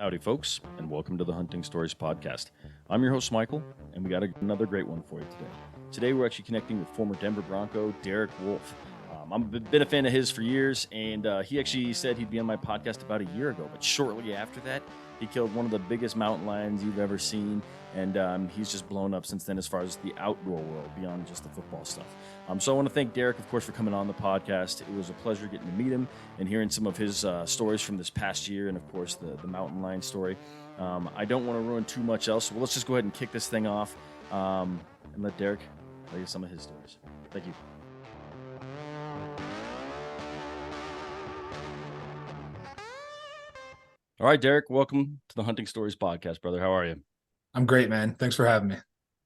Howdy, folks, and welcome to the Hunting Stories podcast. I'm your host, Michael, and we got another great one for you today. Today, we're actually connecting with former Denver Bronco, Derek Wolfe. I've been a fan of his for years, and he actually said he'd be on my podcast about a year ago, but shortly after that, he killed one of the biggest mountain lions you've ever seen, and he's just blown up since then as far as the outdoor world, beyond just the football stuff. So I want to thank Derek, of course, for coming on the podcast. It was a pleasure getting to meet him and hearing some of his stories from this past year, and, of course, the mountain lion story. I don't want to ruin too much else, so let's just go ahead and kick this thing off and let Derek tell you some of his stories. Thank you. All right, Derek, welcome to the Hunting Stories podcast, brother. How are you? I'm great, man. Thanks for having me.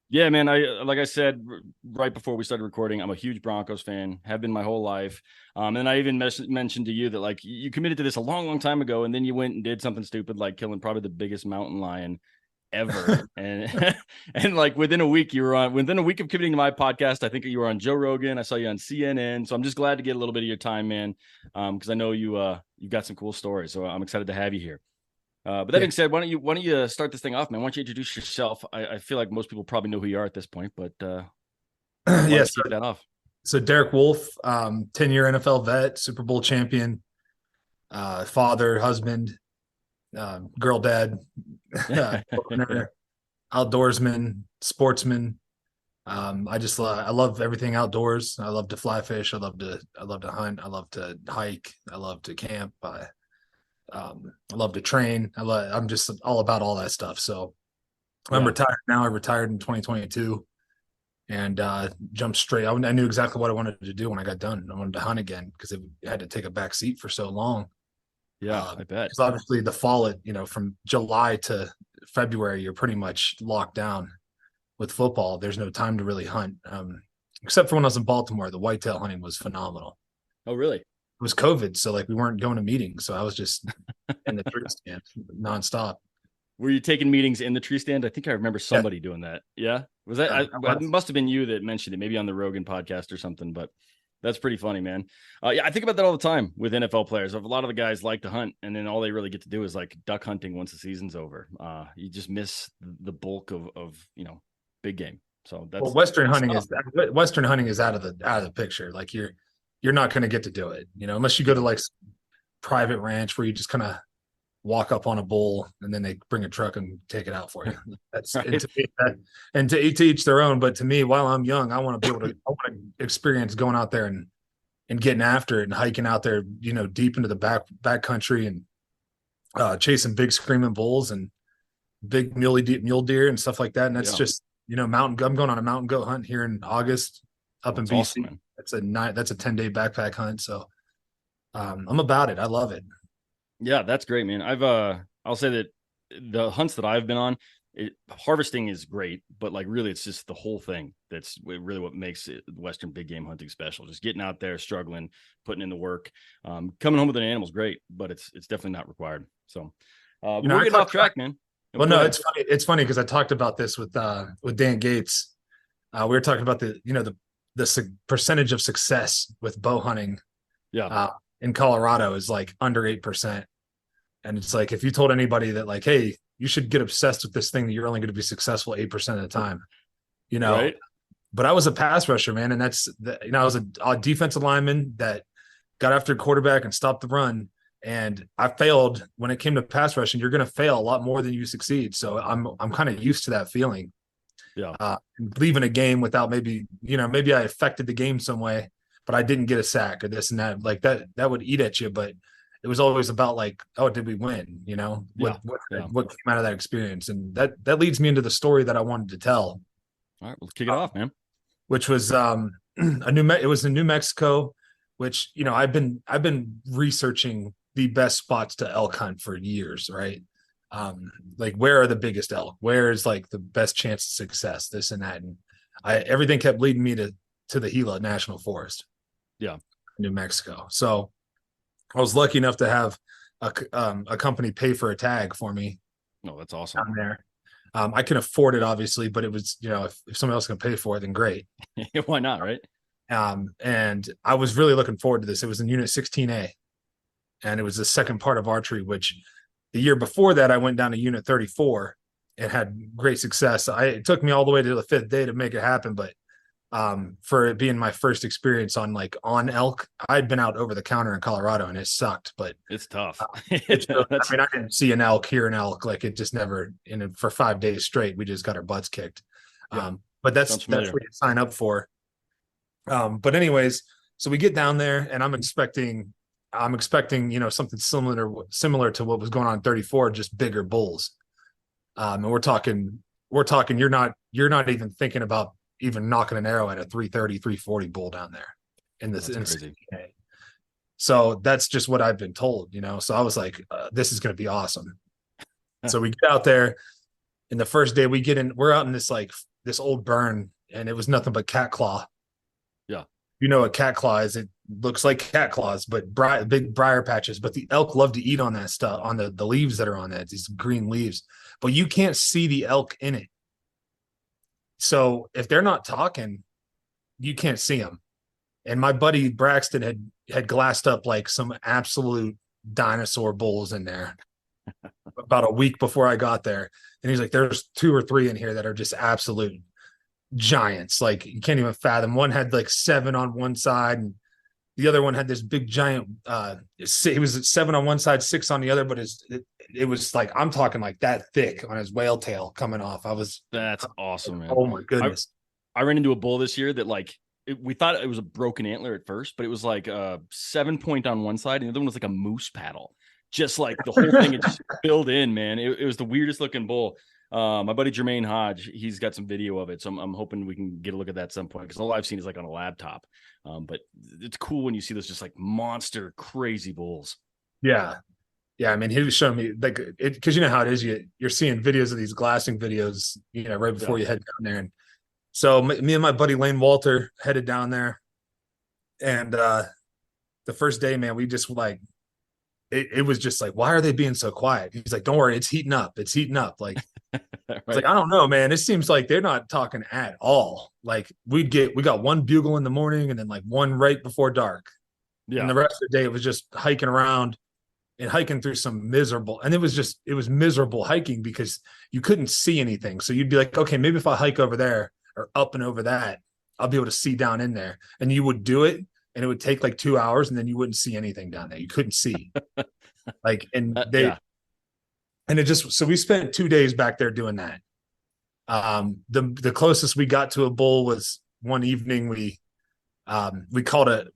Yeah, man. Like I said right before we started recording, I'm a huge Broncos fan, have been my whole life. And I even mentioned to you that like you committed to this a long, long time ago, and then you went and did something stupid like killing probably the biggest mountain lion ever. and and like within a week of committing to my podcast, I think you were on Joe Rogan. I saw you on CNN. So I'm just glad to get a little bit of your time, man. Because I know you've got some cool stories. So I'm excited to have you here. But that being said, why don't you start this thing off, man? Why don't you introduce yourself? I feel like most people probably know who you are at this point, but yes, kick that off. So Derek Wolfe, 10-year NFL vet, Super Bowl champion, father, husband, girl dad, outdoorsman, sportsman. I love everything outdoors. I love to fly fish. I love to hunt. I love to hike. I love to camp. I love to train. I'm just all about all that stuff. So I'm retired now. I retired in 2022 and jumped straight. I knew exactly what I wanted to do when I got done. I wanted to hunt again because it had to take a back seat for so long. Yeah, I bet. Because obviously the fall, from July to February, you're pretty much locked down with football. There's no time to really hunt. Except for when I was in Baltimore, the whitetail hunting was phenomenal. Oh, really? It was COVID, so like we weren't going to meetings, so I was just in the tree stand nonstop. Were you taking meetings in the tree stand? I think I remember somebody doing that. Yeah, was that? It must have been you that mentioned it, maybe on the Rogan podcast or something. But that's pretty funny, man. Yeah, I think about that all the time with NFL players. A lot of the guys like to hunt, and then all they really get to do is like duck hunting once the season's over. You just miss the bulk of big game. So that's Western hunting is out of the picture. Like you're not going to get to do it, unless you go to like private ranch where you just kind of walk up on a bull and then they bring a truck and take it out for you. That's right. And to each their own. But to me, while I'm young, I want to be able to experience going out there and getting after it and hiking out there, deep into the back country and chasing big screaming bulls and big mule deer and stuff like that. And that's just, I'm going on a mountain goat hunt here in August up in BC. Awesome, that's a 10-day backpack hunt. So I'm about it. I love it. Yeah, that's great, man. I'll say that the hunts that I've been on, harvesting is great, but like really it's just the whole thing that's really what makes Western big game hunting special. Just getting out there, struggling, putting in the work. Coming home with an animal is great, but it's definitely not required. So we're getting off track, man. Well, no, it's funny because I talked about this with Dan Gates. We were talking about the percentage of success with bow hunting in Colorado is like under 8%. And it's like, if you told anybody that like, hey, you should get obsessed with this thing that you're only going to be successful 8% of the time, right? But I was a pass rusher, man. And I was a defensive lineman that got after quarterback and stopped the run. And I failed when it came to pass rushing. You're going to fail a lot more than you succeed. So I'm kind of used to that feeling. Yeah. Leaving a game without maybe I affected the game some way, but I didn't get a sack or this and that. Like that would eat at you. But it was always about like, oh, did we win? What came out of that experience? And that leads me into the story that I wanted to tell. All right, let's kick it off, man. Which was it was in New Mexico, which I've been researching the best spots to elk hunt for years, right? Like where are the biggest elk? Where is like the best chance of success? This and that, and everything kept leading me to the Gila National Forest, New Mexico. So I was lucky enough to have a company pay for a tag for me. Oh, that's awesome. Down there, I can afford it, obviously, but it was if someone else can pay for it, then great. Why not, right? And I was really looking forward to this. It was in Unit 16A, and it was the second part of archery, which The year before that, I went down to unit 34 and had great success. It took me all the way to the 5th day to make it happen, but for it being my first experience on elk, I'd been out over the counter in Colorado and it sucked, but It's tough. it's really, I mean, I didn't see an elk, hear an elk, like it just never, for 5 days straight, we just got our butts kicked. Yeah, but that's what you sign up for. But anyways, so we get down there and I'm expecting, something similar to what was going on in 34, just bigger bulls. And we're talking, you're not even thinking about even knocking an arrow at a 330, 340 bull down there in this. So that's just what I've been told, so I was like, this is going to be awesome. So we get out there, and the first day we get in, we're out in this old burn, and it was nothing but cat claw. Yeah. You know what cat claw is? It looks like cat claws, but big briar patches. But the elk love to eat on that stuff, on the leaves that are on that, these green leaves. But you can't see the elk in it. So if they're not talking, you can't see them. And my buddy Braxton had glassed up like some absolute dinosaur bulls in there about a week before I got there. And he's like, there's 2 or 3 in here that are just absolute giants. Like you can't even fathom. One had like 7 on one side, and the other one had this big giant, it was 7 on one side, 6 on the other, but it was like, I'm talking like that thick on his whale tail coming off. That's awesome, man. Oh my goodness. I ran into a bull this year that we thought it was a broken antler at first, but it was like a 7-point on one side, and the other one was like a moose paddle. Just like the whole thing, it just filled in, man. It was the weirdest looking bull. My buddy Jermaine Hodge, he's got some video of it, so I'm hoping we can get a look at that at some point, because all I've seen is like on a laptop. But it's cool when you see those just like monster crazy bulls. Yeah. I mean, he was showing me like it, because you know how it is. You're seeing videos of these glassing videos, right before you head down there. And so me and my buddy Lane Walter headed down there, and the first day, man, we just like it was just like, why are they being so quiet? He's like, don't worry, it's heating up. It's heating up. Like, right. I was like, I don't know, man. It seems like they're not talking at all. Like we got one bugle in the morning and then like one right before dark. Yeah. And the rest of the day, it was just hiking around and hiking through some miserable, and it was miserable hiking because you couldn't see anything. So you'd be like, okay, maybe if I hike over there or up and over that, I'll be able to see down in there. And you would do it, and it would take like 2 hours, and then you wouldn't see anything down there. You couldn't see. And it just, so we spent 2 days back there doing that. The closest we got to a bull was one evening we called it,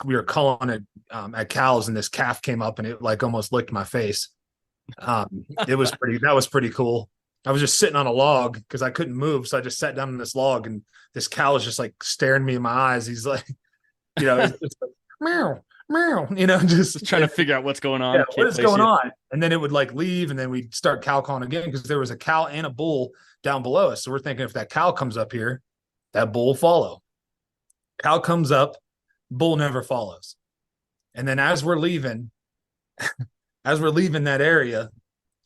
we were calling it at cows, and this calf came up and it like almost licked my face. That was pretty cool. I was just sitting on a log because I couldn't move. So I just sat down on this log, and this cow was just like staring me in my eyes. He's like, it's like, meow, meow, just trying to figure out what's going on. Yeah, what is going on? And then it would like leave, and then we'd start cow calling again, because there was a cow and a bull down below us. So we're thinking, if that cow comes up here, that bull will follow. Cow comes up, bull never follows. And then as we're leaving that area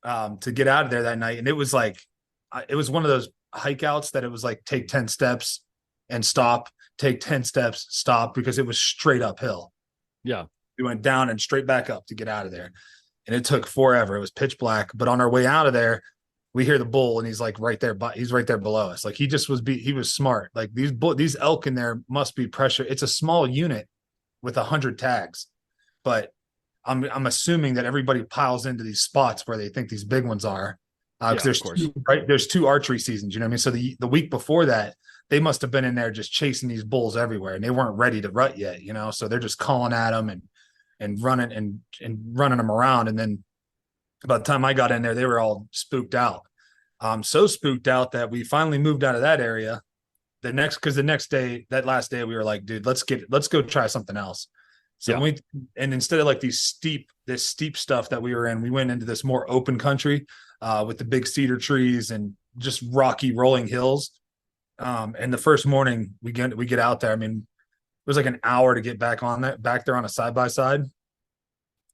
to get out of there that night, and it was like, it was one of those hike outs that it was like, take 10 steps and stop, take 10 steps, stop, because it was straight uphill. Yeah. We went down and straight back up to get out of there. And it took forever. It was pitch black. But on our way out of there, we hear the bull, and he's like right there, but he's right there below us. Like he was smart. Like these elk in there must be pressure. It's a small unit with 100 tags, but I'm assuming that everybody piles into these spots where they think these big ones are. Because there's 2 archery seasons, you know what I mean? So the week before that, they must have been in there just chasing these bulls everywhere, and they weren't ready to rut yet, so they're just calling at them and running and running them around. And then by the time I got in there, they were all spooked out. So spooked out that we finally moved out of that area. The next day, that last day, we were like, dude, let's go try something else. So instead of like this steep stuff that we were in, we went into this more open country with the big cedar trees and just rocky rolling hills. And the first morning we get out there, I mean, it was like an hour to get back there on a side-by-side.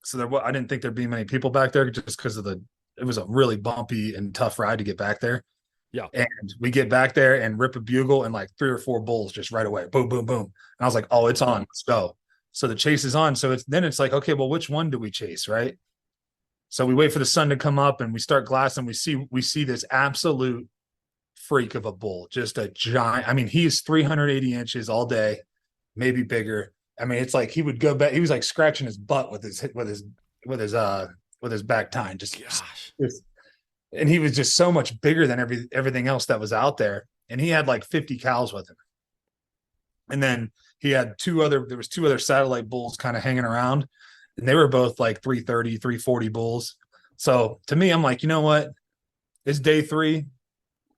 So I didn't think there'd be many people back there, just because it was a really bumpy and tough ride to get back there. Yeah. And we get back there and rip a bugle, and like 3 or 4 bulls just right away. Boom, boom, boom. And I was like, oh, it's on. Let's go. So the chase is on. So it's like, okay, well, which one do we chase? Right. So we wait for the sun to come up and we start glassing. We see this absolute freak of a bull, just a giant. I mean, he is 380 inches all day, maybe bigger. I mean, it's like he would go back. He was like scratching his butt with his back tine. Just and he was just so much bigger than everything else that was out there. And he had like 50 cows with him. And then he had there was two other satellite bulls kind of hanging around, and they were both like 330, 340 bulls. So to me, I'm like, you know what? It's day 3.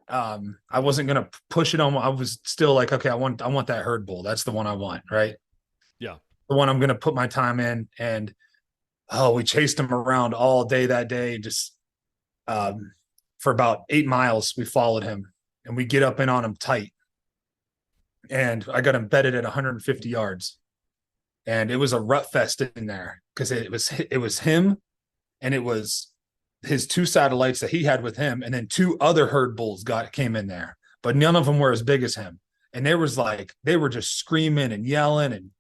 I wasn't gonna push it on. I was still like, okay, I want that herd bull. That's the one I want, right? Yeah. The one I'm gonna put my time in. And we chased him around all day that day. Just for about 8 miles, we followed him, and we get up in on him tight. And I got him bedded at 150 yards, and it was a rut fest in there because it was him, and it was his 2 satellites that he had with him, and then 2 other herd bulls came in there, but none of them were as big as him. And they were just screaming and yelling, and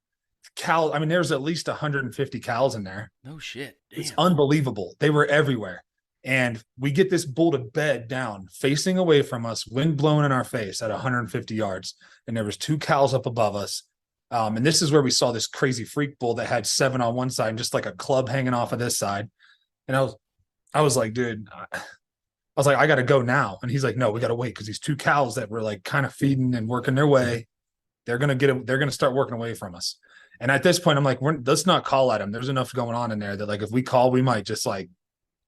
cows. I mean, there's at least 150 cows in there. No shit. Damn. It's unbelievable. They were everywhere. And we get this bull to bed down, facing away from us, wind blowing in our face at 150 yards. And there was 2 cows up above us. And this is where we saw this crazy freak bull that had 7 on one side and just like a club hanging off of this side. And I was like, dude, I got to go now. And he's like, no, we got to wait, because these 2 cows that were like kind of feeding and working their way, they're going to start working away from us. And at this point, I'm like, let's not call at him. There's enough going on in there that like, if we call, we might just like,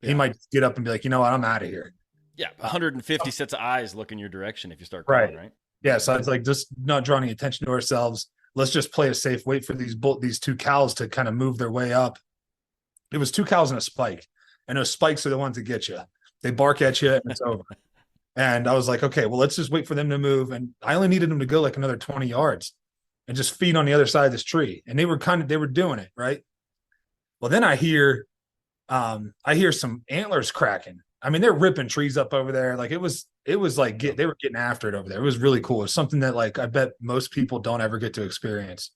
he might get up and be like, you know what, I'm out of here. Yeah. 150 sets of eyes look in your direction if you start calling, right? Yeah. So it's like, just not drawing any attention to ourselves. Let's just play it safe. Wait for these 2 cows to kind of move their way up. It was 2 cows and a spike. And those spikes are the ones that get you. They bark at you and it's over. And I was like, okay, well, let's just wait for them to move. And I only needed them to go like another 20 yards and just feed on the other side of this tree. And they were doing it, right? Well, then I hear some antlers cracking. I mean, they're ripping trees up over there. Like it was like they were getting after it over there. It was really cool. It was something that like I bet most people don't ever get to experience,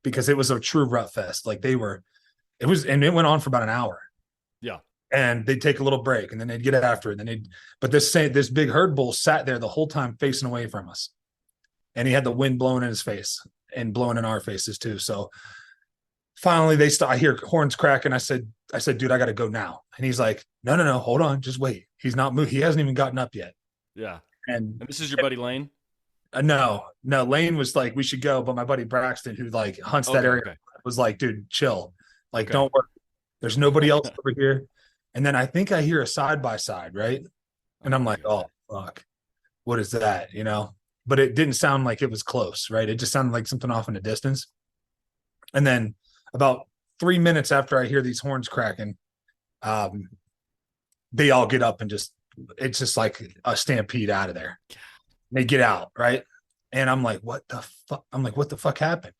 because it was a true rut fest. Like and it went on for about an hour. Yeah. And they'd take a little break, and then they'd get after it. But this big herd bull sat there the whole time facing away from us. And he had the wind blowing in his face and blowing in our faces too. So finally I hear horns cracking. I said, dude, I got to go now. And he's like, no, hold on. Just wait. He's not moved. He hasn't even gotten up yet. Yeah. And this is your buddy Lane? No, Lane was like, we should go. But my buddy Braxton, who like hunts that area, was like, dude, chill. Like, don't worry. There's nobody else over here. And then I think I hear a side-by-side, right? And I'm like, oh, fuck. What is that, you know? But it didn't sound like it was close, right? It just sounded like something off in the distance. And then about 3 minutes after I hear these horns cracking, they all get up and it's just like a stampede out of there. They get out, right? And I'm like, what the fuck? I'm like, what the fuck happened?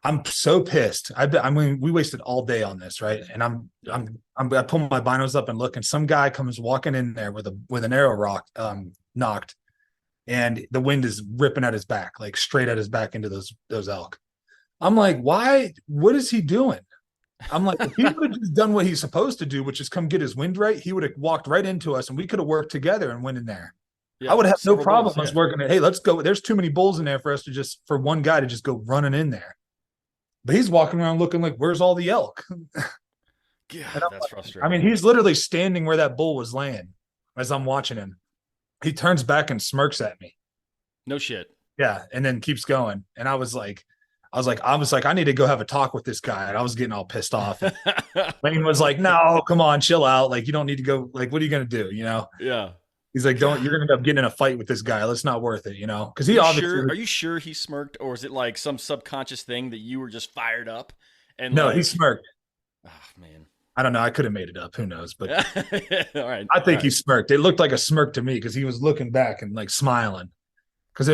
I'm so pissed. I mean, we wasted all day on this, right? And I pull my binos up and look, and some guy comes walking in there with an arrow rock knocked, and the wind is ripping at his back, like straight at his back into those elk. I'm like, why? What is he doing? I'm like, if he would have just done what he's supposed to do, which is come get his wind right, he would have walked right into us, and we could have worked together and went in there. Yeah, I would have no problem us working it. Hey, let's go. There's too many bulls in there for us for one guy to just go running in there. But he's walking around looking like, where's all the elk? Yeah, that's frustrating. I mean, he's literally standing where that bull was laying as I'm watching him. He turns back and smirks at me. No shit. Yeah, and then keeps going. And I was like, I need to go have a talk with this guy. And I was getting all pissed off. Lane was like, no, come on, chill out. Like, you don't need to go. Like, what are you going to do? You know? Yeah. He's like, you're going to end up getting in a fight with this guy. That's not worth it, you know? Because are you sure he smirked, or is it like some subconscious thing that you were just fired up? And no, he smirked. Oh, man. I don't know. I could have made it up. Who knows? But all right. I think he smirked. It looked like a smirk to me because he was looking back and like smiling. Because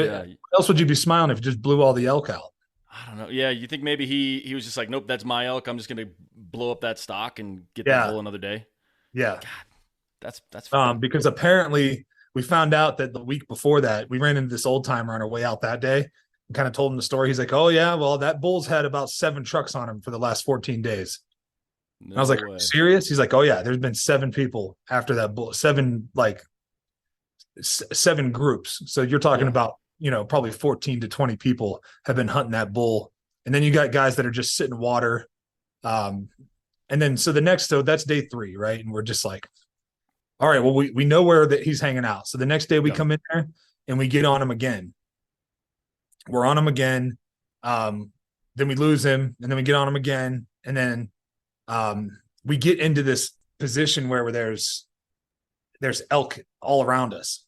else would you be smiling if you just blew all the elk out? I don't know. Yeah, you think maybe he was just like, nope, that's my elk. I'm just going to blow up that stock and get that bull another day. Yeah. God, that's fun. Because apparently we found out that the week before that, we ran into this old timer on our way out that day and kind of told him the story. He's like, oh, yeah, well, that bull's had about 7 trucks on him for the last 14 days. I was like, No way. serious? He's like, oh yeah, there's been 7 people after that bull, 7 like 7 groups. So you're talking Yeah. about, probably 14 to 20 people have been hunting that bull. And then you got guys that are just sitting water. Um, and then so that's day 3, right? And we're just like, all right, well, we know where that he's hanging out. So the next day we Yeah. come in there and we get on him again. We're on him again. Then we lose him, and then we get on him again, and then we get into this position where there's elk all around us.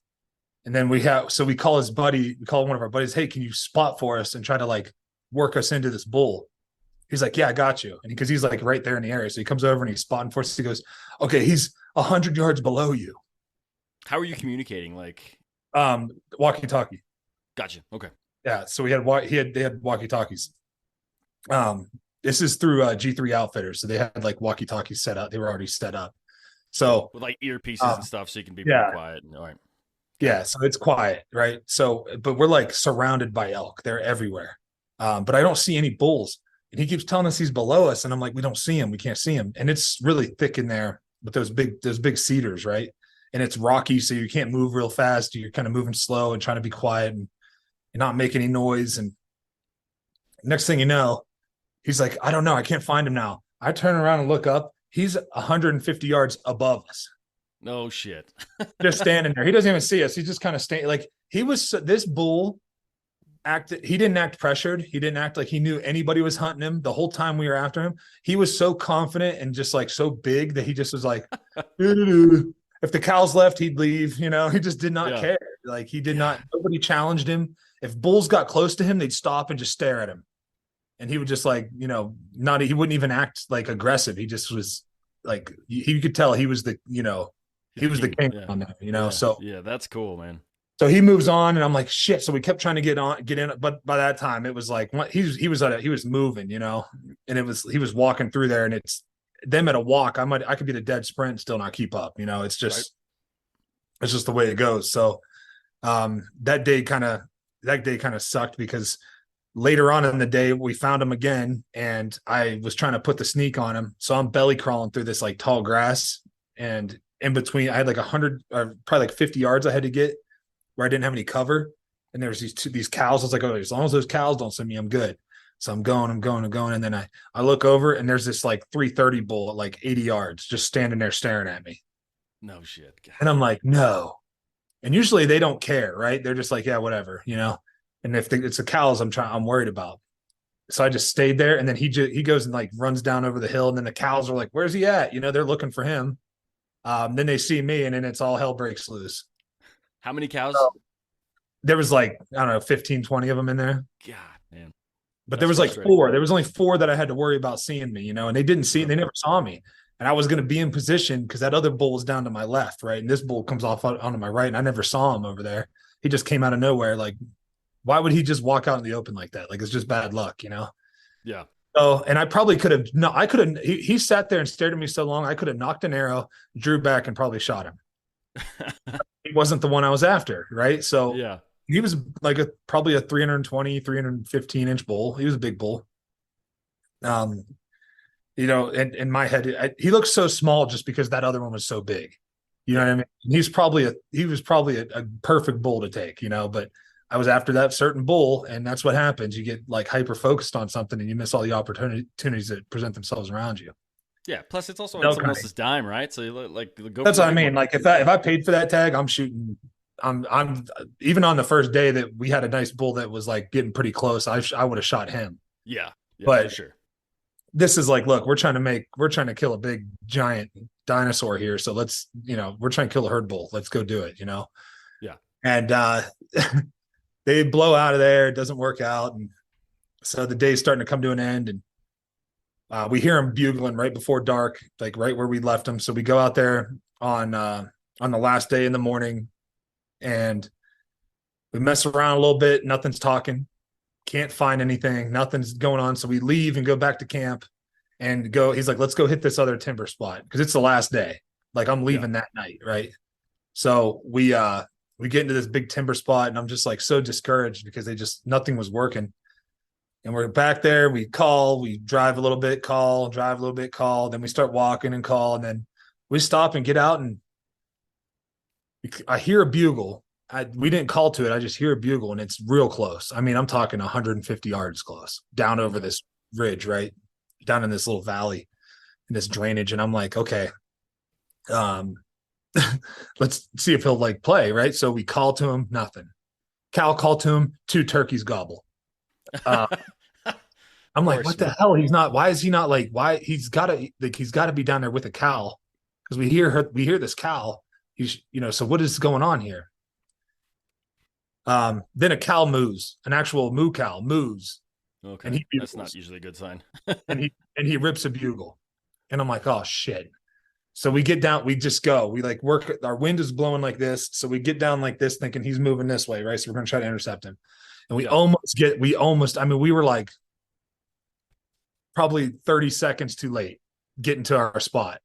And then we call one of our buddies, hey, can you spot for us and try to like work us into this bull? He's like, yeah, I got you. And because he's like right there in the area. So he comes over and he's spotting for us. He goes, okay, he's 100 yards below you. How are you communicating? Like, Walkie-talkie. gotcha. Okay. Yeah. So they had walkie-talkies. This is through G3 Outfitters. So they had like walkie-talkies set up. They were already set up. So With like earpieces and stuff, so you can be yeah. pretty quiet. All right. Yeah, so it's quiet, right? So, but we're like surrounded by elk. They're everywhere. But I don't see any bulls. And he keeps telling us he's below us. And I'm like, we don't see him. We can't see him. And it's really thick in there with those big cedars, right? And it's rocky, so you can't move real fast. You're kind of moving slow and trying to be quiet and not make any noise. And next thing you know, he's like, I don't know. I can't find him now. I turn around and look up. He's 150 yards above us. No shit. Just standing there. He doesn't even see us. He's just kind of staying. Like this bull acted. He didn't act pressured. He didn't act like he knew anybody was hunting him the whole time we were after him. He was so confident and just like so big that he just was like, if the cows left, he'd leave. He just did not care. Like he did not. Nobody challenged him. If bulls got close to him, they'd stop and just stare at him. And he would just like, he wouldn't even act like aggressive. He just was like, he could tell he was the, he was the king on that, So yeah, that's cool, man. So he moves on, and I'm like, shit. So we kept trying to get in, but by that time it was like he was moving, and he was walking through there, and it's them at a walk. I could be the dead sprint and still not keep up. It's just it's just the way it goes. So that day kind of sucked because later on in the day we found him again, and I was trying to put the sneak on him. So I'm belly crawling through this like tall grass, and in between I had like 100 or probably like 50 yards I had to get where I didn't have any cover. And there was these cows. I was like, oh, as long as those cows don't see me, I'm good. So I'm going. And then I look over, and there's this like 330 bull at like 80 yards just standing there staring at me. No shit. God. And I'm like, no. And usually they don't care, right? They're just like, yeah, whatever, And if it's the cows I'm worried about. So I just stayed there. And then he goes and like runs down over the hill. And then the cows are like, where's he at? They're looking for him. Then they see me, and then it's all hell breaks loose. How many cows? There was like, I don't know, 15, 20 of them in there. God, man. But there was like 4. There was only 4 that I had to worry about seeing me, and they didn't see, they never saw me. And I was going to be in position because that other bull was down to my left, right? And this bull comes off onto my right, and I never saw him over there. He just came out of nowhere. Like, why would he just walk out in the open like that? Like, it's just bad luck, Yeah. So, and I probably could have, no, I could have, he sat there and stared at me so long, I could have knocked an arrow, drew back, and probably shot him. He wasn't the one I was after, right? So yeah, he was like probably a 320, 315 inch bull. He was a big bull. In my head, he looks so small just because that other one was so big. You know what I mean? He was probably a perfect bull to take, but I was after that certain bull, and that's what happens. You get like hyper focused on something, and you miss all the opportunities that present themselves around you. Yeah. Plus, it's also on someone else's dime, right? So you go. That's what I mean. Like if I paid for that tag, I'm shooting. I'm even on the first day that we had a nice bull that was like getting pretty close. I would have shot him. Yeah. But for sure. This is like, look, we're trying to kill a big giant dinosaur here. So let's, we're trying to kill a herd bull. Let's go do it. Yeah. And they blow out of there. It doesn't work out, and so the day's starting to come to an end, and we hear him bugling right before dark, like right where we left him. So we go out there on the last day in the morning, and we mess around a little bit. Nothing's talking. Can't find anything. Nothing's going on. So we leave and go back to camp and go. He's like, let's go hit this other timber spot because it's the last day. Like I'm leaving that night, right? So we get into this big timber spot, and I'm just like so discouraged because nothing was working. And we're back there. We call, we drive a little bit, call, drive a little bit, call. Then we start walking and call. And then we stop and get out. And I hear a bugle. We didn't call to it. I just hear a bugle and it's real close. I mean, I'm talking 150 yards close down over this ridge, right? Down in this little valley in this drainage. And I'm like, okay, um, let's see if he'll like play, right? So we call to him, nothing. Cal called to him, 2 turkeys gobble. Uh, I'm like, what the hell? He's not. Why is he not like? Why he's got to be down there with a cow because we hear this cow. He's So what is going on here? Then a cow moves, an actual moo cow moves. Okay, and that's not usually a good sign. and he rips a bugle, and I'm like, oh shit. So we get down, we just go. We like work. Our wind is blowing like this, so we get down like this, thinking he's moving this way, right? So we're gonna try to intercept him, and we almost. I mean, we were like probably 30 seconds too late getting to our spot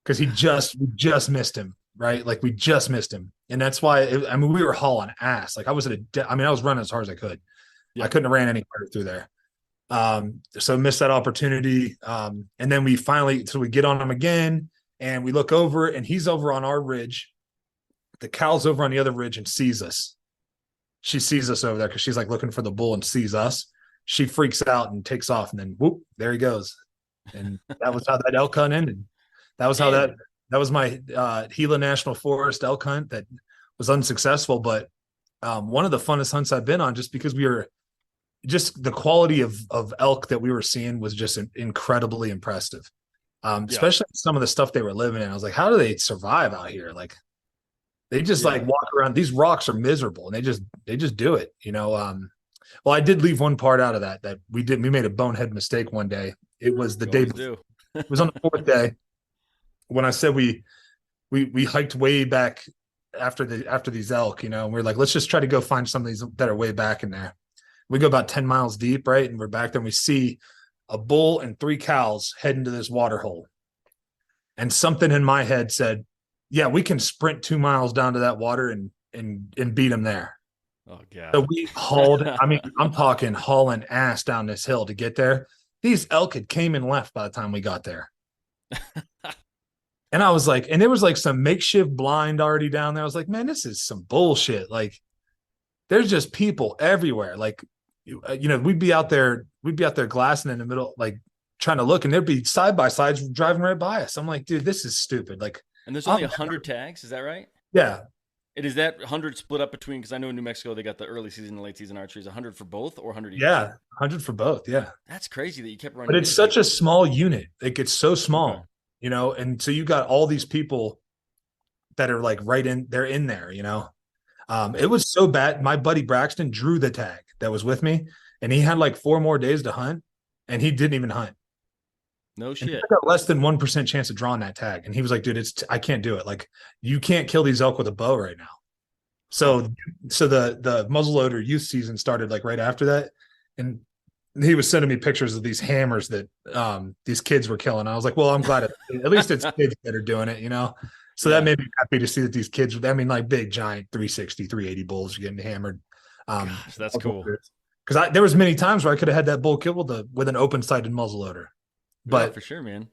because we just missed him, right? Like we just missed him. And that's why, we were hauling ass. Like I was I was running as hard as I could. Yeah. I couldn't have ran any harder through there. So missed that opportunity. And then we get on him again and we look over and he's over on our ridge. The cow's over on the other ridge and sees us. She sees us over there because she's like looking for the bull and sees us. She freaks out and takes off, and then whoop, there he goes. And that was how that elk hunt ended. That was how that was my Gila National Forest elk hunt that was unsuccessful, but one of the funnest hunts I've been on, just because just the quality of elk that we were seeing was just incredibly impressive. Especially some of the stuff they were living in. I was like, how do they survive out here? Like they just like walk around. These rocks are miserable, and they just do it. Well, I did leave one part out of that we made a bonehead mistake one day. It was the day before. It was on the 4th day when I said we hiked way back after these elk, and we're like, let's just try to go find some of these that are way back in there. We go about 10 miles deep, right? And we're back there and we see a bull and 3 cows heading to this water hole. And something in my head said, yeah, we can sprint 2 miles down to that water and beat them there. Oh, God. So we hauled, I'm talking hauling ass down this hill to get there. These elk had came and left by the time we got there. And I was like, and there was like some makeshift blind already down there. I was like, man, this is some bullshit. Like, there's just people everywhere. Like, we'd be out there glassing in the middle, like trying to look, and there'd be side by sides driving right by us. I'm like, dude, this is stupid. Like, and there's only 100 tags. Is that right? Yeah. And is that 100 split up between, because I know in New Mexico they got the early season and late season archery. Is 100 for both or 100 each? Yeah, 100 for both. Yeah. That's crazy that you kept running. But it's such a small unit. It gets so small, and so you got all these people that are like they're in there, It was so bad. My buddy Braxton drew the tag that was with me, and he had like 4 more days to hunt, and he didn't even hunt. No shit. I got less than 1% chance of drawing that tag. And he was like, dude, I can't do it. Like, you can't kill these elk with a bow right now. So the muzzleloader youth season started like right after that. And he was sending me pictures of these hammers that these kids were killing. I was like, well, I'm glad at least it's kids that are doing it, So that made me happy to see that these kids, like big, giant 360, 380 bulls are getting hammered. Gosh, that's cool. Because there was many times where I could have had that bull killed with an open-sighted muzzleloader. But for sure, man.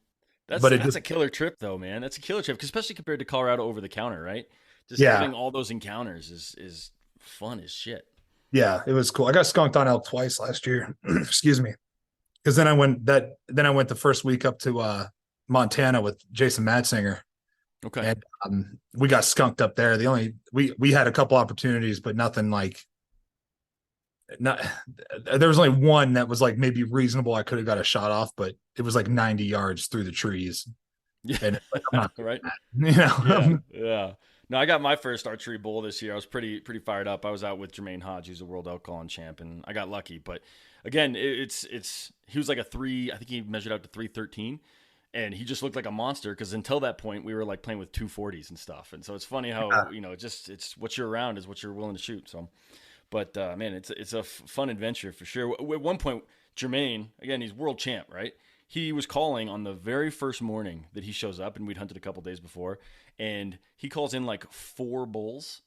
That's a killer trip, though, man. That's a killer trip, especially compared to Colorado over the counter, right? Just having all those encounters is fun as shit. Yeah, it was cool. I got skunked on elk twice last year. Excuse me. Because then I went the first week up to Montana with Jason Madsinger. Okay. And we got skunked up there. We had a couple opportunities, but nothing like. There was only one that was like maybe reasonable. I could have got a shot off, but it was like 90 yards through the trees. Yeah, and like, I'm not right. Yeah. No, I got my first archery bull this year. I was pretty fired up. I was out with Jermaine Hodge, who's a world elk calling champ, and I got lucky. But again, it's he was like a 3. I think he measured out to 313, and he just looked like a monster. Because until that point, we were like playing with 240s and stuff. And so it's funny how it's what you're around is what you're willing to shoot. So. But, man, it's a fun adventure for sure. At one point, Jermaine, again, he's world champ, right? He was calling on the very first morning that he shows up, and we'd hunted a couple days before, and he calls in like 4 bulls,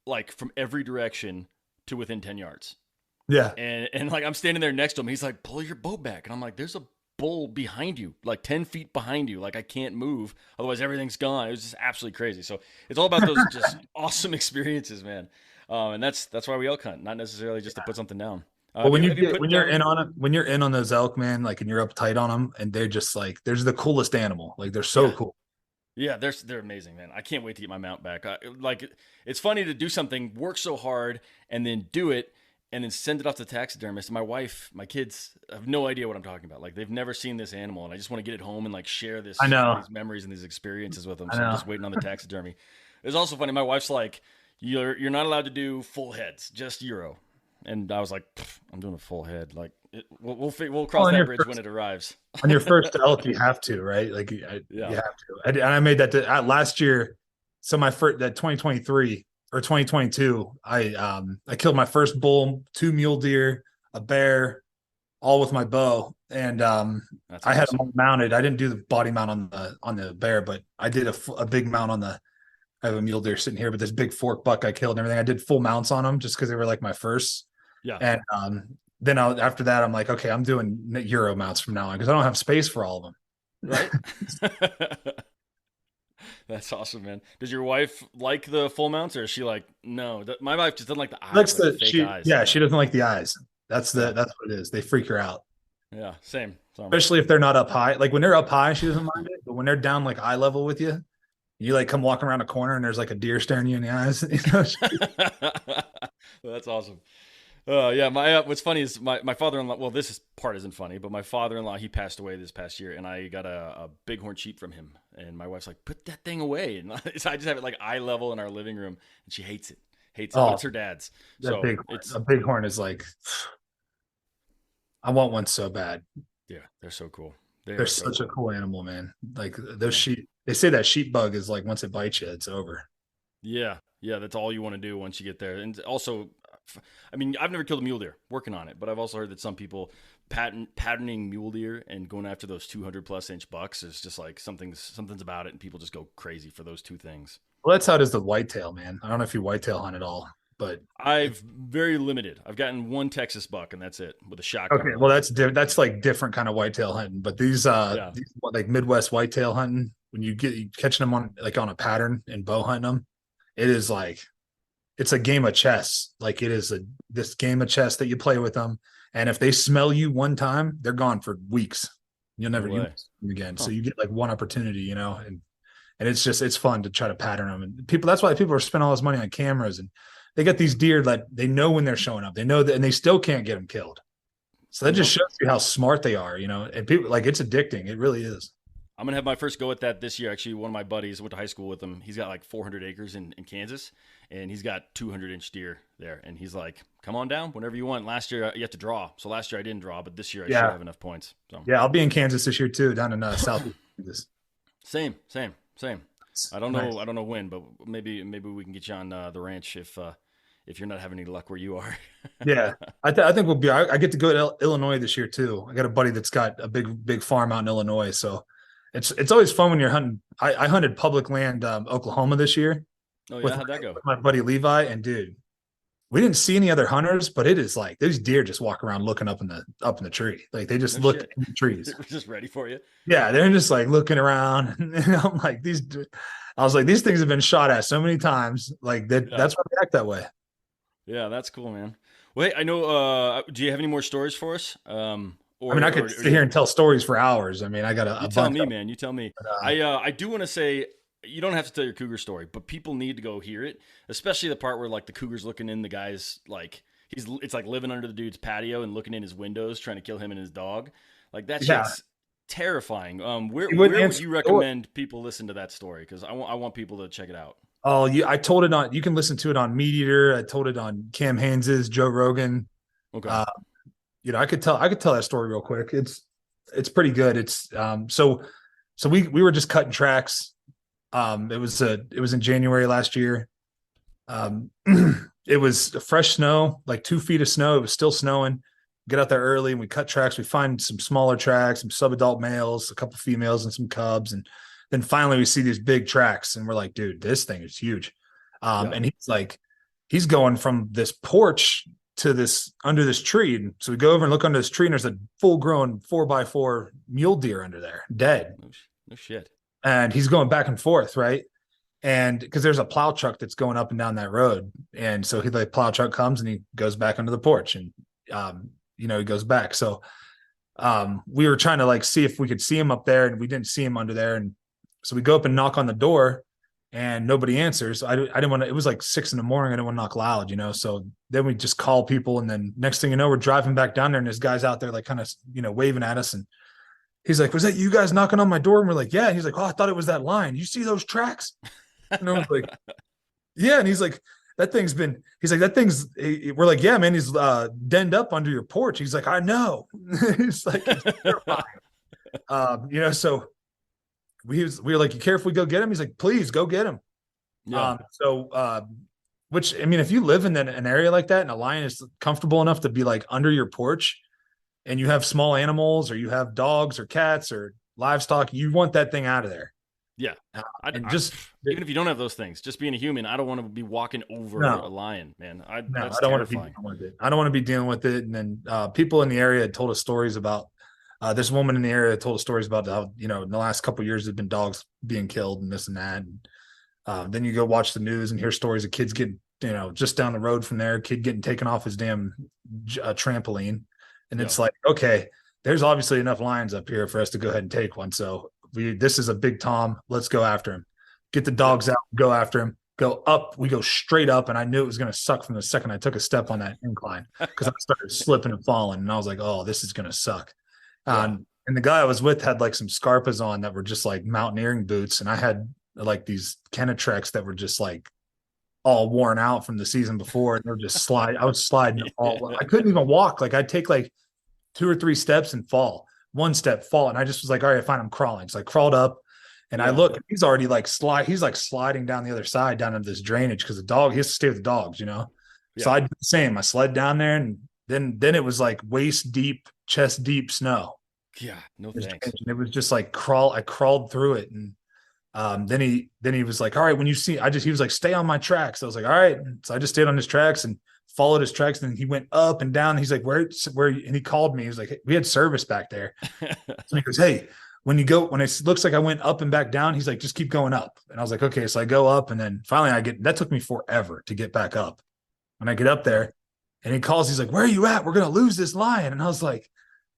like from every direction to within 10 yards. Yeah. And like I'm standing there next to him. He's like, pull your boat back. And I'm like, there's a bull behind you, like 10 feet behind you. Like I can't move. Otherwise everything's gone. It was just absolutely crazy. So it's all about those just awesome experiences, man. And that's why we elk hunt, not necessarily just to put something down. But when Have you put when you're down? in on it, when you're in on those elk, man, like, and you're uptight on them, and they're just like, there's the coolest animal. Like, they're so Yeah. cool. Yeah, they're amazing, man. I can't wait to get my mount back. Like it's funny to do something, work so hard, and then do it, and then send it off to the taxidermist. And my wife, my kids have no idea what I'm talking about. Like they've never seen this animal, and I just want to get it home and like share I know. these memories and these experiences with them. I So I'm know. just waiting on the taxidermy. It's also funny. My wife's like, you're not allowed to do full heads, just Euro. And I was like, I'm doing a full head. Like we'll cross On that your bridge when first, it arrives. on your first elk, you have to, right? Like, you Yeah. have to. And I made that last year. So my first, that 2023 or 2022, I killed my first bull, 2 mule deer, a bear, all with my bow. And That's I had them awesome. all mounted. I didn't do the body mount on the bear, but I did a big mount on the. I have a mule deer sitting here, but this big fork buck I killed and everything. I did full mounts on them just because they were like my first. Yeah. And then after that, I'm like, okay, I'm doing Euro mounts from now on because I don't have space for all of them. Right. That's awesome, man. Does your wife like the full mounts, or is she like, no? My wife just doesn't like the eyes, Likes like the the fake she eyes. Yeah, she doesn't like the eyes. Yeah, That's what it is. They freak her out, yeah, same. So, especially if they're not up high. Like when they're up high, she doesn't mind it, but when they're down like eye level with you, you like come walking around a corner and there's like a deer staring you in the eyes. that's awesome. Yeah, my what's funny is my father-in-law. Well, this part isn't funny, but my father-in-law, he passed away this past year, and I got a bighorn sheep from him. And my wife's like, "Put that thing away," and so I just have it like eye level in our living room, and she hates it, but Oh, it's her dad's, that so big it's a bighorn is like, I want one so bad. yeah, they're so cool. They They're are so such a cool. cool animal, man. Like those Yeah. sheep. They say that sheep bug is like once it bites you, it's over. Yeah, yeah, that's all you want to do once you get there. And also, I mean, I've never killed a mule deer, working on it, but I've also heard that some people patterning mule deer and going after those 200 plus inch bucks is just like something's about it, and people just go crazy for those two things. Well, that's how it is the whitetail, man. I don't know if you whitetail hunt at all, but I've very limited. I've gotten one Texas buck, and that's it with a shotgun. okay. Well, that's like different kind of whitetail hunting. But Yeah, these like Midwest whitetail hunting, when you catching them on like on a pattern and bow hunting them, it is like it's a game of chess. Like it is this game of chess that you play with them. And if they smell you one time, they're gone for weeks. You'll no never you way. won't see them again. Huh. So you get like one opportunity, and it's fun to try to pattern them. And people, that's why people are spending all this money on cameras, and they get these deer that they know when they're showing up. They know that, and they still can't get them killed. So that just Nope. shows you how smart they are, and people like it's addicting. It really is. I'm gonna have my first go at that this year. Actually, one of my buddies went to high school with him. He's got like 400 acres in Kansas, and he's got 200-inch deer there. And he's like, "Come on down whenever you want." Last year you have to draw, so last year I didn't draw, but this year I should Yeah. have enough points. So Yeah. I'll be in Kansas this year too, down in Southeast Kansas. same. It's I don't nice. know. I don't know when, but maybe we can get you on the ranch if you're not having any luck where you are. Yeah. I think I get to go to Illinois this year too. I got a buddy that's got a big farm out in Illinois. So it's always fun when you're hunting. I hunted public land, Oklahoma this year Oh yeah, with how'd that go? my buddy Levi, and dude, we didn't see any other hunters, but it is like these deer just walk around looking up in the tree. Like they just No look shit. in the trees. We're just ready for you. Yeah, they're just like looking around. And I'm like, I was like, these things have been shot at so many times. Like that, Yeah, that's why they act that way. yeah, that's cool, man. Well, hey, I know. Do you have any more stories for us? I mean, I could sit here and tell stories for hours. I mean, I got You a tell bunch me, of man. You tell me. but, I do want to say you don't have to tell your cougar story, but people need to go hear it, especially the part where like the cougar's looking in the guy's like it's like living under the dude's patio and looking in his windows trying to kill him and his dog. Like that yeah, shit's terrifying. Where he wouldn't where would answer you the door. recommend people listen to that story? Because I want people to check it out. Oh, I told it on. You can listen to it on Meat Eater. I told it on Cam Haines's, Joe Rogan. Okay. Uh, I could tell that story real quick. It's pretty good. It's so we were just cutting tracks. It was in January last year. Um, it was fresh snow, like 2 feet of snow. It was still snowing. Get out there early and we cut tracks. We find some smaller tracks, some subadult males, a couple females, and some cubs. And then finally we see these big tracks, and we're like, dude, this thing is huge. Yeah. And he's going from this porch to this under this tree. And so we go over and look under this tree, and there's a full grown 4x4 mule deer under there, dead. No shit. And he's going back and forth, right? And because there's a plow truck that's going up and down that road. And so the plow truck comes and he goes back under the porch, and he goes back. So we were trying to like see if we could see him up there, and we didn't see him under there. And so we go up and knock on the door, and nobody answers. I didn't want to, it was like 6 a.m. I didn't want to knock loud, so then we just call people. And then next thing you know, we're driving back down there, and this guy's out there like kind of, waving at us. And he's like, was that you guys knocking on my door? And we're like, yeah. And he's like, oh, I thought it was that lion. You see those tracks? And I was like, yeah. And he's like, we're like, yeah, man, he's denned up under your porch. He's like, I know. It's like, it's terrifying. So we were like, you care if we go get him? He's like, please go get him. Yeah. Which, I mean, if you live in an area like that and a lion is comfortable enough to be like under your porch, and you have small animals, or you have dogs or cats or livestock, you want that thing out of there. Yeah. Even if you don't have those things, just being a human, I don't want to be walking over a lion, man. I don't want to be dealing with it. I don't want to be dealing with it. And then people in the area had told us stories about this woman in the area told us stories about how, in the last couple of years, there've been dogs being killed and this and that. And then you go watch the news and hear stories of kids getting, just down the road from there, kid getting taken off his damn trampoline. And it's like, okay, there's obviously enough lions up here for us to go ahead and take one. So this is a big Tom. Let's go after him. Get the dogs out, go after him, go up. We go straight up. And I knew it was going to suck from the second I took a step on that incline, because I started slipping and falling. And I was like, oh, this is going to suck. And the guy I was with had like some Scarpas on that were just like mountaineering boots. And I had like these Kenetreks that were just like all worn out from the season before. And they were just I was sliding all. I couldn't even walk. Like I'd take like 2 or 3 steps and fall. 1 step, fall. And I just was like, all right, fine, I'm crawling. So I crawled up, and I look, and he's already like he's like sliding down the other side down into this drainage, because the dog, he has to stay with the dogs, Yeah. So I did the same. I slid down there, and then it was like waist deep, chest deep snow. Yeah, no thanks. And it was just like I crawled through it. And then he was like, all right, when you see, he was like, stay on my tracks. I was like, all right. So I just stayed on his tracks and followed his tracks. And he went up and down. He's like, where? And he called me. He was like, hey, we had service back there. So he goes, hey, when it looks like I went up and back down, he's like, just keep going up. And I was like, okay. So I go up, and then finally that took me forever to get back up. When I get up there, and he calls, he's like, where are you at? We're going to lose this lion. And I was like,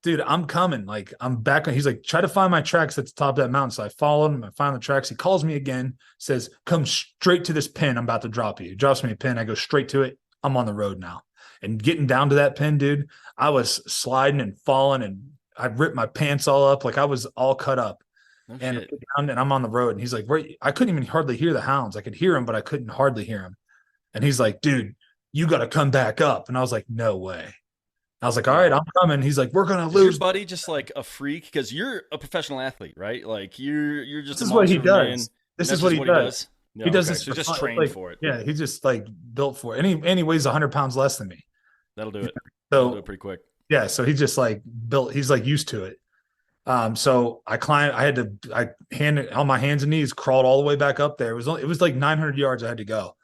dude, I'm coming. Like, I'm back. He's like, try to find my tracks at the top of that mountain. So I followed him. I find the tracks. He calls me again, says, come straight to this pin. I'm about to drop you. He drops me a pin. I go straight to it. I'm on the road now. And getting down to that pin, dude, I was sliding and falling, and I ripped my pants all up. Like I was all cut up. Oh, and I'm on the road. And he's like, I couldn't even hardly hear the hounds. I could hear them, but I couldn't hardly hear them. And he's like, dude, you got to come back up. And I was like, no way. I was like, all right, I'm coming. He's like, we're going to lose. Your buddy just like a freak? Because you're a professional athlete, right? Like you're just this is what he does. Man. This is what he does. No, he does this. So just trained for it. Yeah, he's just like built for it. And he weighs 100 pounds less than me. That'll do it. That'll do it pretty quick. Yeah, so he's just like built. He's like used to it. So I climbed. I on my hands and knees, crawled all the way back up there. It was like 900 yards I had to go,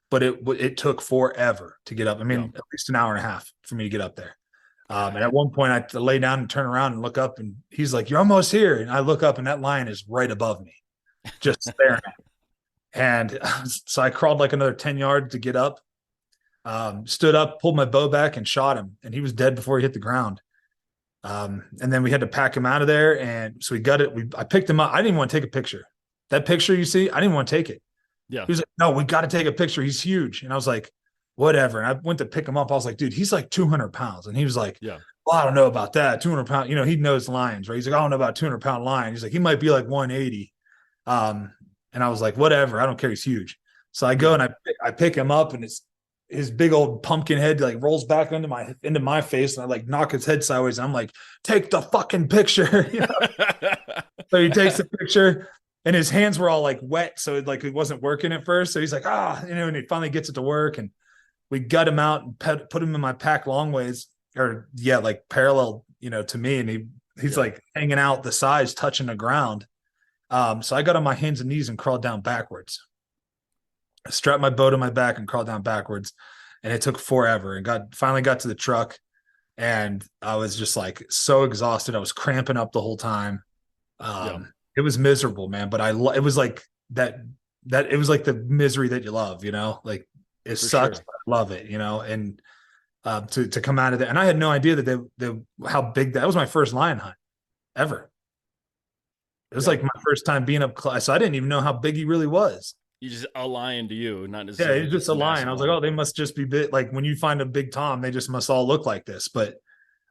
but it took forever to get up. I mean, at least an hour and a half for me to get up there. And at one point, I lay down and turn around and look up, and he's like, "You're almost here." And I look up, and that lion is right above me, just staring at me. And so I crawled like another 10 yards to get up. Stood up, pulled my bow back, and shot him, and he was dead before he hit the ground. And then we had to pack him out of there, and so we got it. I picked him up. I didn't even want to take a picture. That picture you see, I didn't want to take it. Yeah. He was like, "No, we got to take a picture. He's huge." And I was like, "Whatever." And I went to pick him up. I was like, "Dude, he's like 200 pounds." And he was like, "Yeah, well, I don't know about that. 200 pounds. He knows lions, right?" He's like, "I don't know about 200-pound lion." He's like, "He might be like 180." And I was like, "Whatever. I don't care. He's huge." So I go and I pick him up, and his big old pumpkin head like rolls back into my face, and I like knock his head sideways. And I'm like, "Take the fucking picture." So he takes the picture, and his hands were all like wet, so it wasn't working at first. So he's like, and he finally gets it to work, and we gut him out and put him in my pack long ways, like parallel, to me, and he's like hanging out the sides, touching the ground. So I got on my hands and knees and crawled down backwards. I strapped my bow to my back and crawled down backwards. and it took forever, and finally got to the truck, and I was just like so exhausted. I was cramping up the whole time. Yeah, It was miserable, man. But it was like that it was like the misery that you love, like it for sucks, sure. but I love it, and to come out of that. And I had no idea that they how big that was my first lion hunt ever. It was Yeah. like my first time being up close. So I didn't even know how big he really was. You just a lion to you, not Yeah, necessarily he's just just a a lion. massive I was like, lion. oh, they must just be big. Like when you find a big tom, they just must all look like this.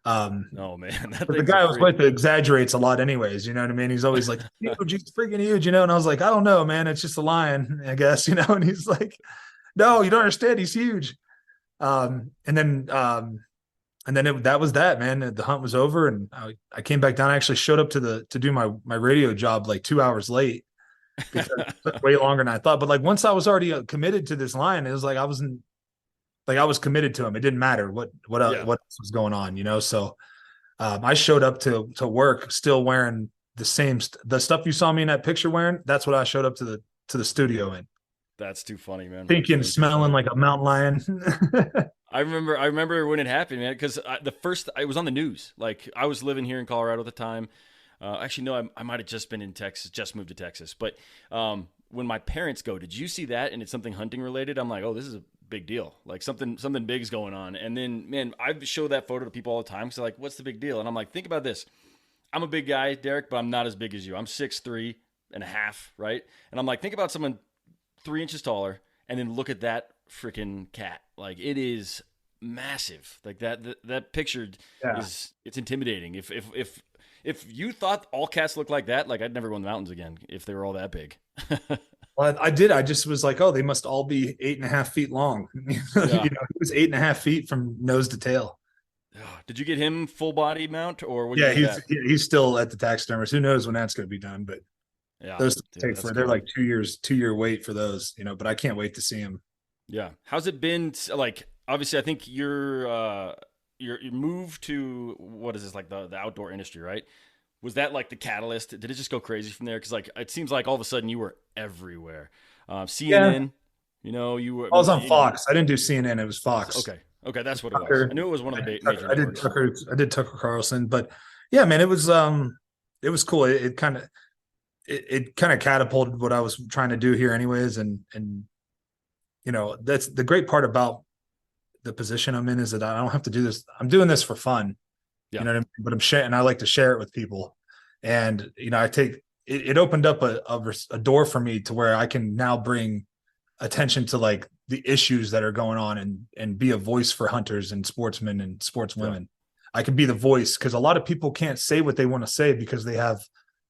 Um, No, man, that but the thing's a guy I was freak. with exaggerates a lot, anyways. You know what I mean? He's always like, huge, he's freaking huge, And I was like, I don't know, man. It's just a lion, I guess, And he's like, no, you don't understand. He's huge. Um, and then, um, that was that, man. The hunt was over, and I came back down. I actually showed up to do my radio job like 2 hours late because it took way longer than I thought. But like once I was already committed to this lion, it was like I was committed to him. It didn't matter Yeah. what else was going on, So I showed up to work still wearing the stuff you saw me in that picture wearing. That's what I showed up to the studio in, That's too funny, man. thinking, Way too smelling funny. like a mountain lion. I remember when it happened, man, because it was on the news. Like I was living here in Colorado at the time. Actually, no, I might have just been in Texas, just moved to Texas. But when my parents go, did you see that? And it's something hunting related. I'm like, oh, this is a big deal. Like something big is going on. And then, man, I show that photo to people all the time. So like, what's the big deal? And I'm like, think about this. I'm a big guy, Derek, but I'm not as big as you. I'm 6'3.5", right? And I'm like, think about someone 3 inches taller, and then look at that freaking cat. Like it is massive. Like that picture Yeah. is it's intimidating. If you thought all cats look like that, like I'd never go in the mountains again if they were all that big. Well, I did. I just was like, oh, they must all be 8.5 feet long. Yeah. He was 8.5 feet from nose to tail. Did you get him full body mount, or what did you Yeah, do with that? he's still at the taxidermist. Who knows when that's going to be done? But Yeah, those dude, take that's they're cool. like 2 year wait for those, But I can't wait to see him. Yeah. How's it been? Like, obviously, I think your move to what is this, like the outdoor industry, right? Was that like the catalyst? Did it just go crazy from there? Because like it seems like all of a sudden you were everywhere. Yeah, CNN, you were I was on Fox. I didn't do CNN. It was Fox. okay. Okay, that's what it was. I Tucker. knew it was one of the major I did networks. Tucker. I did Tucker Carlson. But yeah, man, it was cool. It kind of catapulted what I was trying to do here, anyways. And that's the great part about the position I'm in, is that I don't have to do this. I'm doing this for fun. You Yeah, know what I mean? But I'm sharing, and I like to share it with people. And I take it opened up a door for me to where I can now bring attention to like the issues that are going on, and be a voice for hunters and sportsmen and yeah, sportswomen. I can be the voice, because a lot of people can't say what they want to say because they have,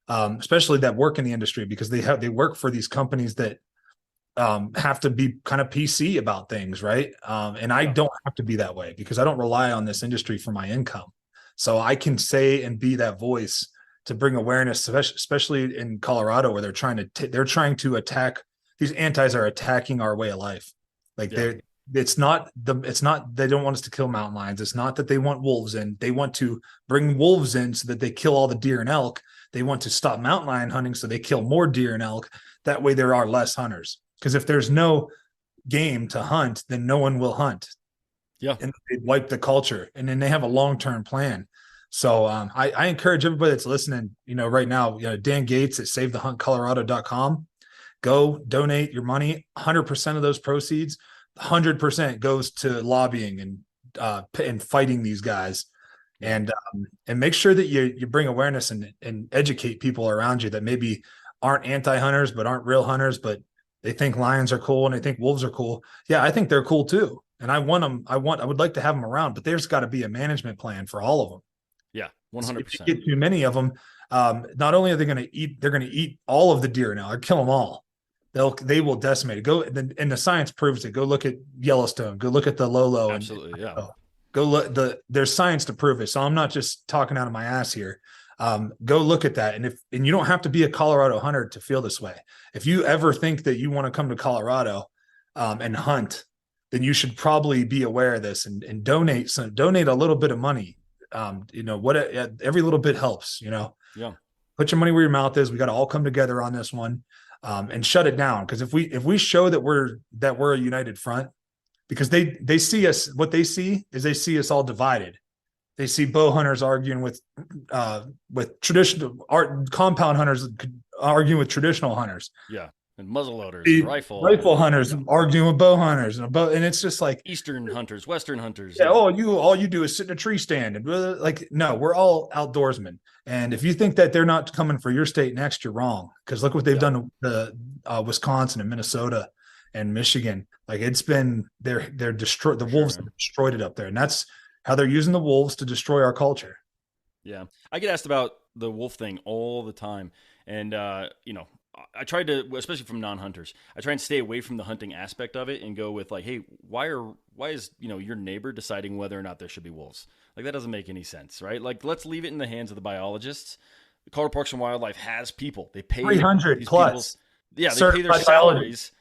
especially that work in the industry, because they work for these companies that have to be kind of PC about things, right? And I yeah, don't have to be that way because I don't rely on this industry for my income. So I can say and be that voice to bring awareness, especially in Colorado, where they're trying to attack. These antis are attacking our way of life. Like yeah, it's not they don't want us to kill mountain lions. It's not that they want wolves in. They want to bring wolves in so that they kill all the deer and elk. They want to stop mountain lion hunting so they kill more deer and elk. That way there are less hunters. Because if there's no game to hunt, then no one will hunt, yeah. and they wipe the culture. And then they have a long-term plan. So I encourage everybody that's listening, right now, Dan Gates at SaveTheHuntColorado.com. Go donate your money. 100% of those proceeds, 100% goes to lobbying and fighting these guys. Yeah. And make sure that you bring awareness and educate people around you that maybe aren't anti-hunters, but aren't real hunters, but they think lions are cool and they think wolves are cool. Yeah, I think they're cool too. And I want them. I would like to have them around, but there's got to be a management plan for all of them. Yeah. If you 100%. get too many of them, not only are they going to eat, they're going to eat all of the deer now or kill them all. They will decimate it. And the science proves it. Go look at Yellowstone. Go look at the Lolo, and Absolutely. Yeah. go look. There's science to prove it. So I'm not just talking out of my ass here. Go look at that. And you don't have to be a Colorado hunter to feel this way. If you ever think that you want to come to Colorado and hunt, then you should probably be aware of this and donate a little bit of money. Every little bit helps. Yeah. Put your money where your mouth is. We got to all come together on this one, and shut it down. Because if we show that we're a united front, because they see us. What they see is they see us all divided. They see bow hunters arguing with traditional compound hunters arguing with traditional hunters. Yeah. And muzzleloaders and rifle hunters arguing with bow hunters, and it's just like Eastern hunters, Western hunters. Yeah. Oh, all you do is sit in a tree stand. And like, no, we're all outdoorsmen. And if you think that they're not coming for your state next, you're wrong. Because look what they've done to Wisconsin and Minnesota and Michigan. Like, it's been they're destroyed. The wolves have destroyed it up there, and that's how they're using the wolves to destroy our culture. Yeah, I get asked about the wolf thing all the time, and I tried to, especially from non-hunters, I try and stay away from the hunting aspect of it and go with like, hey, why is your neighbor deciding whether or not there should be wolves? Like, that doesn't make any sense, right? Like, let's leave it in the hands of the biologists. The Colorado Parks and Wildlife has people. They pay 300 plus. They pay their salaries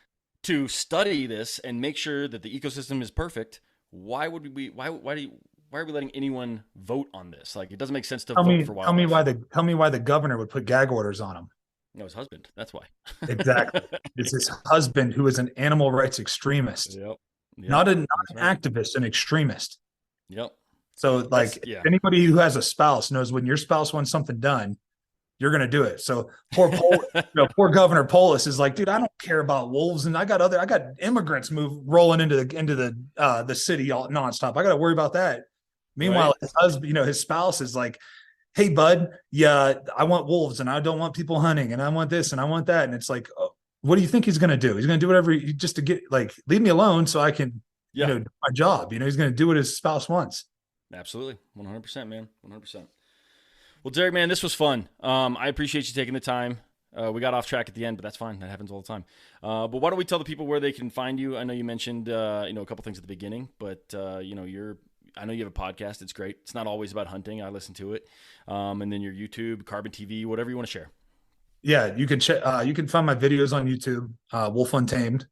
to study this and make sure that the ecosystem is perfect. Why are we letting anyone vote on this? Like, it doesn't make sense to vote for wildlife. Tell me why the governor would put gag orders on him. No, his husband. That's why. Exactly. It's his husband who is an animal rights extremist. Yep. Not an activist, an extremist. Yep. So, like, anybody who has a spouse knows when your spouse wants something done, you're going to do it. So poor Governor Polis is like, dude, I don't care about wolves, and I got immigrants rolling into the city all nonstop. I got to worry about that. Meanwhile, his husband, his spouse is like, hey, bud, yeah, I want wolves, and I don't want people hunting, and I want this, and I want that. And it's like, what do you think he's going to do? He's going to do whatever just to get, like, leave me alone so I can, do my job. He's going to do what his spouse wants. Absolutely. 100%, man. 100%. Well, Derek, man, this was fun. I appreciate you taking the time. We got off track at the end, but that's fine. That happens all the time. But why don't we tell the people where they can find you? I know you mentioned, a couple things at the beginning, but, I know you have a podcast. It's great. It's not always about hunting. I listen to it. And then your YouTube, Carbon TV, whatever you want to share. Yeah, you can you can find my videos on YouTube, Wolf Untamed.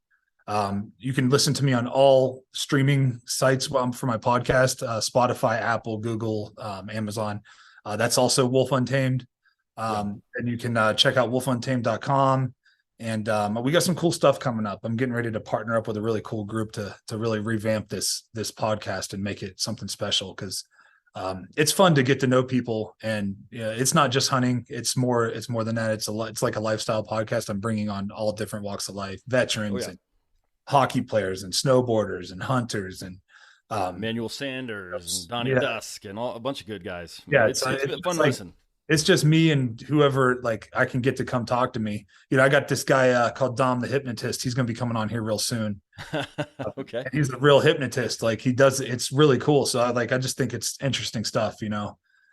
You can listen to me on all streaming sites for my podcast, Spotify, Apple, Google, Amazon. That's also Wolf Untamed. And you can check out wolfuntamed.com. And we got some cool stuff coming up. I'm getting ready to partner up with a really cool group to really revamp this podcast and make it something special, because it's fun to get to know people. And it's not just hunting. It's more than that. It's like a lifestyle podcast. I'm bringing on all different walks of life, veterans and hockey players and snowboarders and hunters and Manuel Sanders and Donnie Dusk and a bunch of good guys. Yeah, it's fun to listen. It's just me and whoever I can get to come talk to me. I got this guy called Dom the Hypnotist. He's going to be coming on here real soon. Okay. He's a real hypnotist. He does. It's really cool. So I just think it's interesting stuff.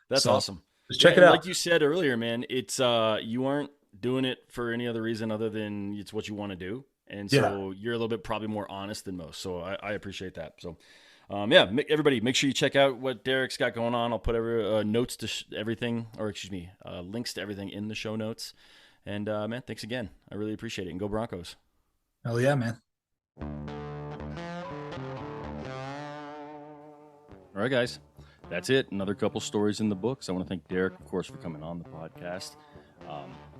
That's awesome. Just check it out. Like you said earlier, man, it's you aren't doing it for any other reason other than it's what you want to do, and so you're a little bit probably more honest than most. So I appreciate that. So. Everybody, make sure you check out what Derek's got going on. I'll put notes to everything, links to everything in the show notes. And, man, thanks again. I really appreciate it. And go Broncos. Hell yeah, man. All right, guys. That's it. Another couple stories in the books. I want to thank Derek, of course, for coming on the podcast.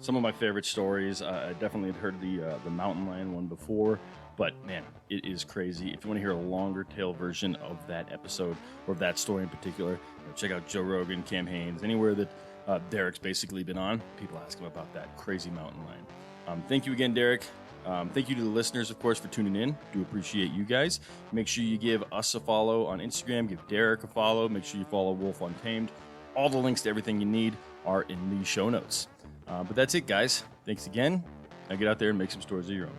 Some of my favorite stories. I definitely had heard the mountain lion one before. But, man, it is crazy. If you want to hear a longer tail version of that episode or of that story in particular, check out Joe Rogan, Cam Hanes, anywhere that Derek's basically been on. People ask him about that crazy mountain lion. Thank you again, Derek. Thank you to the listeners, of course, for tuning in. Do appreciate you guys. Make sure you give us a follow on Instagram. Give Derek a follow. Make sure you follow Wolf Untamed. All the links to everything you need are in the show notes. But that's it, guys. Thanks again. Now get out there and make some stories of your own.